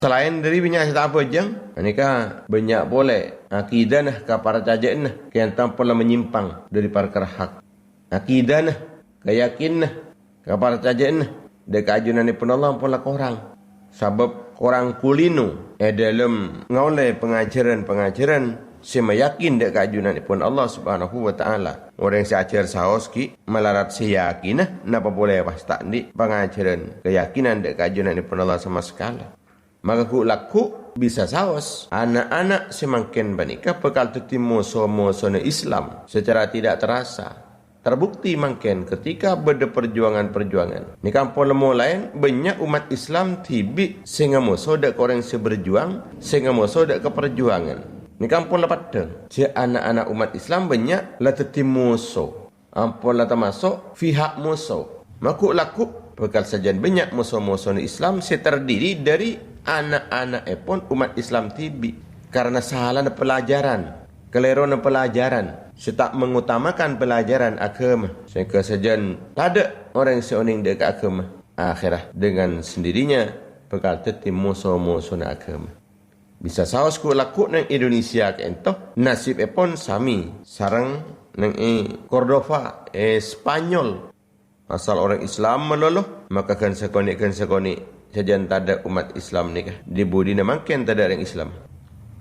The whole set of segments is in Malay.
Selain dari banyak tak apa jeng, nikah banyak boleh akidah nah ke para cajak nah yang tanpa menyimpang dari perkara hak. Akidah nah, keyakin nah ke para cajak nah dekat ajunan pun Allah pun lah korang. Sebab korang kulino dalam ngoleh pengajaran saya yakin dekat ajunan pun Allah Subhanahu wa taala. Orang yang seajar saos ki melarat saya yakin nah napa boleh pas tak di pengajaran keyakinan dekat ajunan pun Allah sama sekali. Maka ku laku bisa saos anak-anak semakin banika bekal teti musuh-musuh Islam secara tidak terasa. Terbukti makin ketika beda perjuangan. Ni kampung lemu lain banyak umat Islam tibi sehingga musuh dak orang seberjuang sehingga musuh dak keperjuangan. Ni kampung lepat deng. Si anak-anak umat Islam banyak la teti musuh. Ampun la termasuk pihak musuh. Maku laku bekal sajian banyak musuh-musuh Islam terdiri dari anak-anak pun umat Islam tibi karena salah pelajaran, keliru pelajaran, setak mengutamakan pelajaran agama sehingga sajian ada orang seoning dekat agama akhirah dengan sendirinya bekal teti musuh-musuh agama. Bisa saus ku laku nang Indonesia kento nasib pun sami sarang nang Cordova Spanyol asal orang Islam meloloh maka kan sekoni sajian tada umat Islam ni kah di budi namakan tada orang Islam.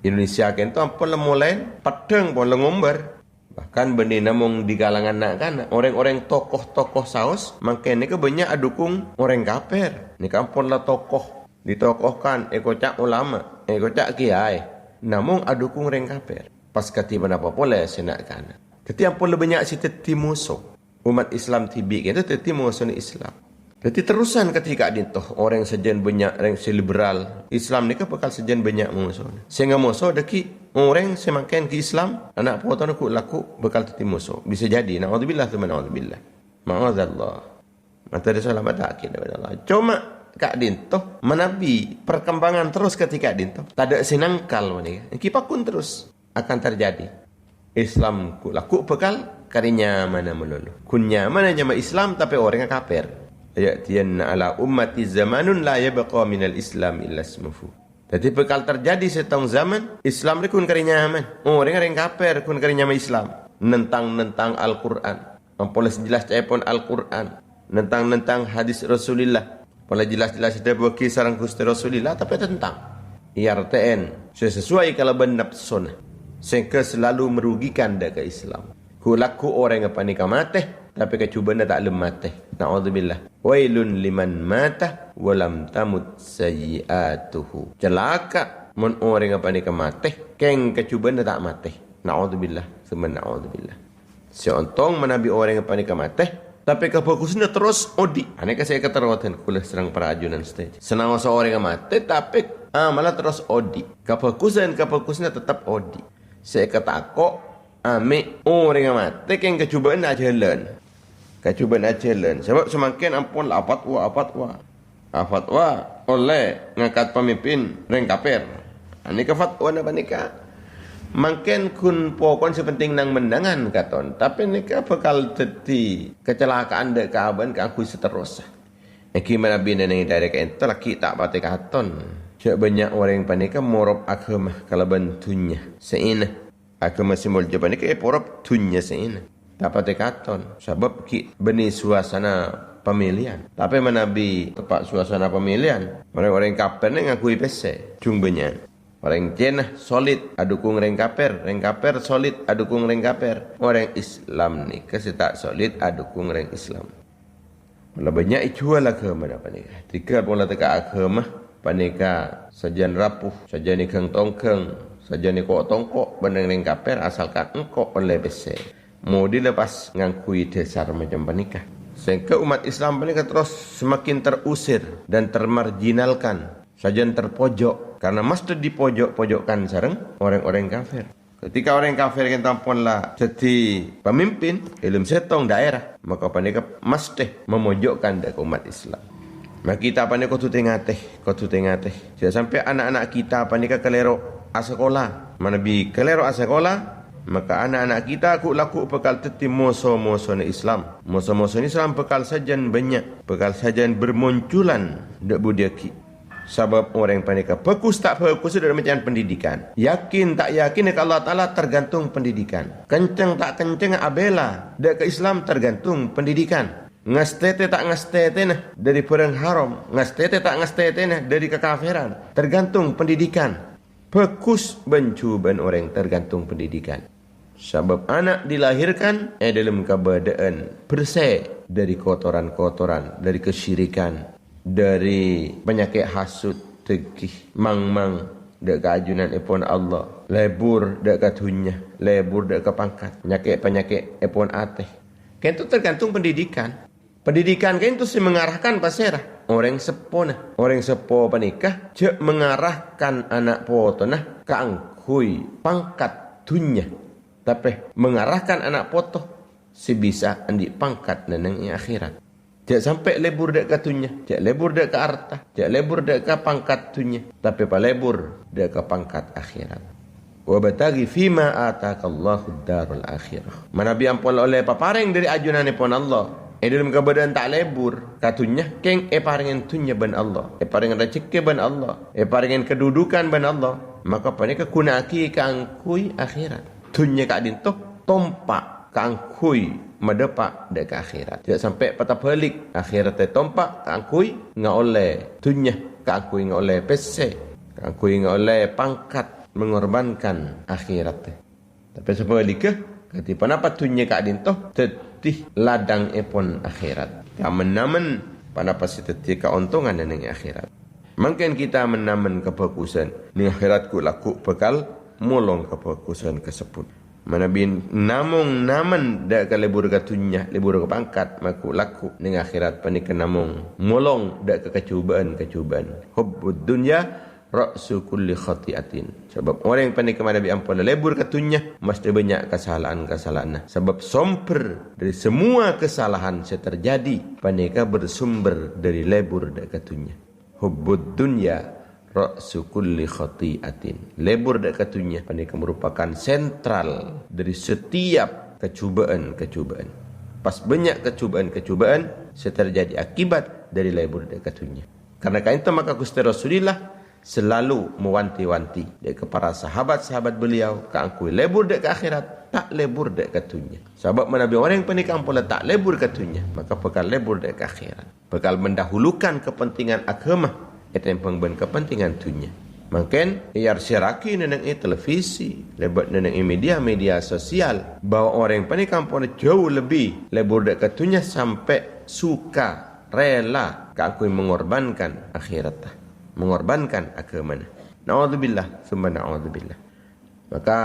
Indonesia kan tu ampun lemulain padang pun lengombar bahkan benih namung di kalangan nak kan orang-orang tokoh-tokoh saus makan ni ke banyak adukung orang kafir ni kampun lah tokoh ditokohkan ekocak ulama ekocak kiai namung adukung orang kafir pas ketiban apa boleh senakkan ketika ampun lebih banyak si teti musuh umat Islam tibi kita teti musuh Islam. Jadi terusan ketika dintoh orang sejen banyak orang liberal Islam ni ke bakal sejen banyak musuh. Sehingga musuh deki orang semakin ke Islam anak potong aku laku bakal teti musuh. Bisa jadi naudzubillah tu naudzubillah. Ma'adzallah. Mata dia selamat tak kira Allah. Cuma kak dintoh menabi perkembangan terus ketika dintoh. Tak ada sinangkal ni. Kipakun terus akan terjadi. Islam ku laku bakal karinya mana melulu. Kunya mana nyama Islam tapi orangnya kafir. Ya'tiyanna ala ummati zamanun la yabqa minal Islam illa ismuhu. Jadi bakal terjadi setong zaman Islam ni kun karinya aman. Orang kafir kun karinya Islam. Nentang Al-Quran. Ampun jelas pun Al-Quran. Nentang hadis Rasulullah. Pola jelas ada bagi sarang Gusti Rasulullah tapi tentang IRTN sesuai kalau benar sunnah. Sehingga selalu merugikan dak ke Islam. Ku laku orang apa ni kamate tapi kecubaan tak lemate. Na'udzubillah. Wailun liman mata walam tamut sayyiatuhu. Celaka mun orang apa ni kemate keng kecubaan tak mate. Na'udzubillah. Summa na'udzubillah. Seontong menabi orang apa ni kemate tapi kefokusnya terus odi. Aneka saya keterwatan kulah serang perajunan stage. Senang seorang yang mati tapi malah terus odi. Kefokusnya tetap odi. Saya ketakok ame orang yang mati keng kecubaan aja jalan. Kecubaan aja jalan. Sebab semakin ampun fatwa oleh ngangkat pemimpin reng kafir. Ini ke fatwa apa nikah? Makin kun pokon sepenting nang mendangan katon, tapi nikah bakal jadi kecelakaan dek kaban ke aku seterusnya. Gimana bina nang dari kento laki tak pati katon. Cak banyak orang yang panika morop agama kalau bantunya seina. Agama simbol jaban nikah porop tunya seina. Tak pati katon. Sebab ki benih suasana pemilihan. Tapi menabi tepat suasana pemilihan. Orang-orang kafir ni ngakui pese, cung banyak. Orang Cina solid adukung reng kafir solid adukung reng kafir. Orang Islam ni kasi tak solid adukung reng Islam. Bila banyak ijual agama apa ni? Tiga pun lah teka agama panika sajian rapuh, sajian ikeng tongkeng, sajian ikok tongkok bandeng reng kafir asalkan engkau oleh bese. Mau dilepas ngangkui dasar macam panika. Sehingga umat Islam panika terus semakin terusir dan termarginalkan. Sajian terpojok karena mesti dipojok-pojokkan sareng orang-orang kafir. Ketika orang kafir kita tamponlah jadi pemimpin ilmu setong daerah, maka panika mesti memojokkan dak umat Islam. Maka kita panika kudu tengah-tengah. Jangan sampai anak-anak kita panika kelero sekolah, manabi kelero sekolah, maka anak-anak kita laku bekal teti musuh-musuh Islam. Musuh-musuh Islam bekal sajian banyak, bekal sajian bermunculan dak budiaki. Sebab orang panika fokus tak fokus dalam macam pendidikan. Yakin tak yakin ke Allah Ta'ala tergantung pendidikan. Kenceng tak kenceng abela. Dek ke Islam tergantung pendidikan. Ngastete tak ngastete nah dari perang haram. Ngastete tak ngastete nah dari kekafiran. Tergantung pendidikan. Fokus bencuban orang tergantung pendidikan. Sebab anak dilahirkan dalam keadaan bersih dari kotoran-kotoran, dari kesyirikan, dari penyakit hasud, tegih, mang-mang, dek keajunan epon Allah, lebur dek katunya, lebur dek pangkat, penyakit-penyakit epon ateh. Kan itu tergantung pendidikan. Pendidikan kan itu mengarahkan pasirah. Orang sepo panikah cek mengarahkan anak potona ke angkui pangkat dunia. Tapi mengarahkan anak poto sebisa andi pangkat neneng akhirat. Cek sampai lebur dek katunya, cek lebur dek ke harta, cek lebur dek ke pangkat dunia. Tapi pa lebur dek ke pangkat akhirat. Wa batagi fima atakallahu darul akhirah. Manabi ampun oleh paparing dari ajunan pun Allah. Dalam keadaan tak lebur katunya keng paringen tunya ban Allah, paringen rezeki ban Allah, paringen kedudukan ban Allah, maka panika kunaki kangkui akhirat. Tunya kadin toh tompak kangkui medepak dek akhirat. Tidak sampai patah balik akhirat tompak kangkui nga oleh tunya, kangkui nga oleh pese, kangkui nga oleh pangkat mengorbankan akhirat. Tapi sebaliknya ketipan apa tunya kadin toh ladang epon akhirat. Menamen panapa siteti keuntungan dan akhirat. Mungkin kita menamen kefokusan ni akhiratku laku bekal molong kefokusan kesebut. Manabin namung namen dak ke lebur katunya, lebur ke pangkat maku laku ni akhirat panik namung molong dak ke kecubaan. Hubbud dunya ra'su kulli khati'atin. Sebab orang yang panik kepada Nabi ampun lebur katunya mesti banyak kesalahan-kesalahan. Sebab sumber dari semua kesalahan yang terjadi panika bersumber dari lebur dak katunya. Hubbud dunya ra'su kulli khati'atin. Lebur dak katunya panika merupakan sentral dari setiap kecubaan. Pas banyak kecubaan yang terjadi akibat dari lebur dak katunya. Karena itu maka Gusti Rasulullah selalu mewanti-wanti dek para sahabat-sahabat beliau keangkui lebur dek ke akhirat, tak lebur dek ke dunia. Sebab menabi orang yang penikam pula tak lebur ke dunia, maka bekal lebur dek ke akhirat. Bekal mendahulukan kepentingan agama etempeng ben kepentingan dunia. Mungkin iar siraki neneng televisi, lebat neneng media sosial, bahwa orang yang penikam pula jauh lebih lebur dek ke dunia sampai suka rela keangkui mengorbankan akhirat. Mengorbankan agama. Na'udzubillah, summa na'udzubillah. Maka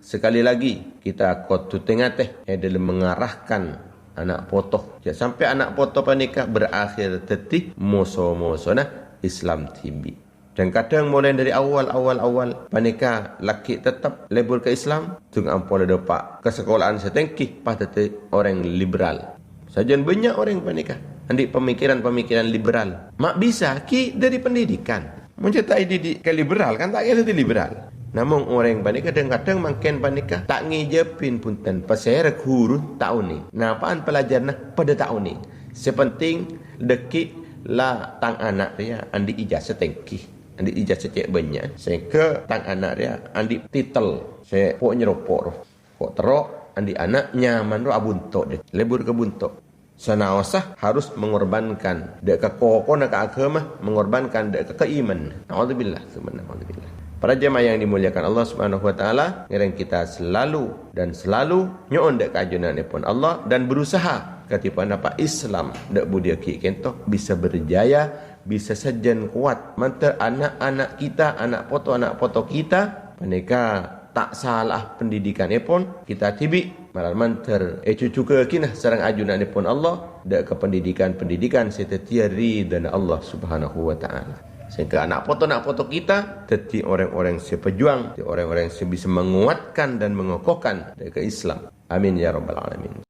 sekali lagi kita kotu tengah dalam mengarahkan anak potoh. Jangan sampai anak potoh panikah berakhir tetih musuh-musuh Islam tibi. Dan kadang mulai dari awal panikah laki tetap lebur ke Islam, tunggu ampun depak ke sekolahan setengkih patut orang liberal. Sajian banyak orang panikah andik pemikiran liberal. Mak bisa ki dari pendidikan. Mencetai didik ke liberal kan tak kira di liberal. Namun orang panika kadang-kadang makin panika tak ngijepin punten pasera guru tahun ni. Napaan pelajarna pada tahun ni. Sepenting dekik la tang anak dia andi ijazah tengki. Andi ijazah cek banyak. Sehingga tang anak dia andi titel. Saya pok nyeropok roh. Pok terok andi anak nyaman roh abuntok dek. Lebur ke buntok. Sanawasah harus mengorbankan dek ke kokon ke agama, mengorbankan dek ke keiman. Na'udzubillah, subhanallah. Para jemaah yang dimuliakan Allah Subhanahu wa taala, ngereng kita selalu nyoon dek kajunan pun Allah dan berusaha katipan apa Islam dek budia ki kento bisa berjaya, bisa sejen kuat mantar anak-anak kita, anak foto kita panika tak salah pendidikan pun kita tibi malah manter cucu ke kinah sarang ajunan pun Allah dak ke pendidikan setetiari dan Allah Subhanahu wa taala. Sehingga anak foto kita teti orang-orang yang pejuang, orang-orang yang bisa menguatkan dan mengokohkan ke Islam. Amin ya rabbal alamin.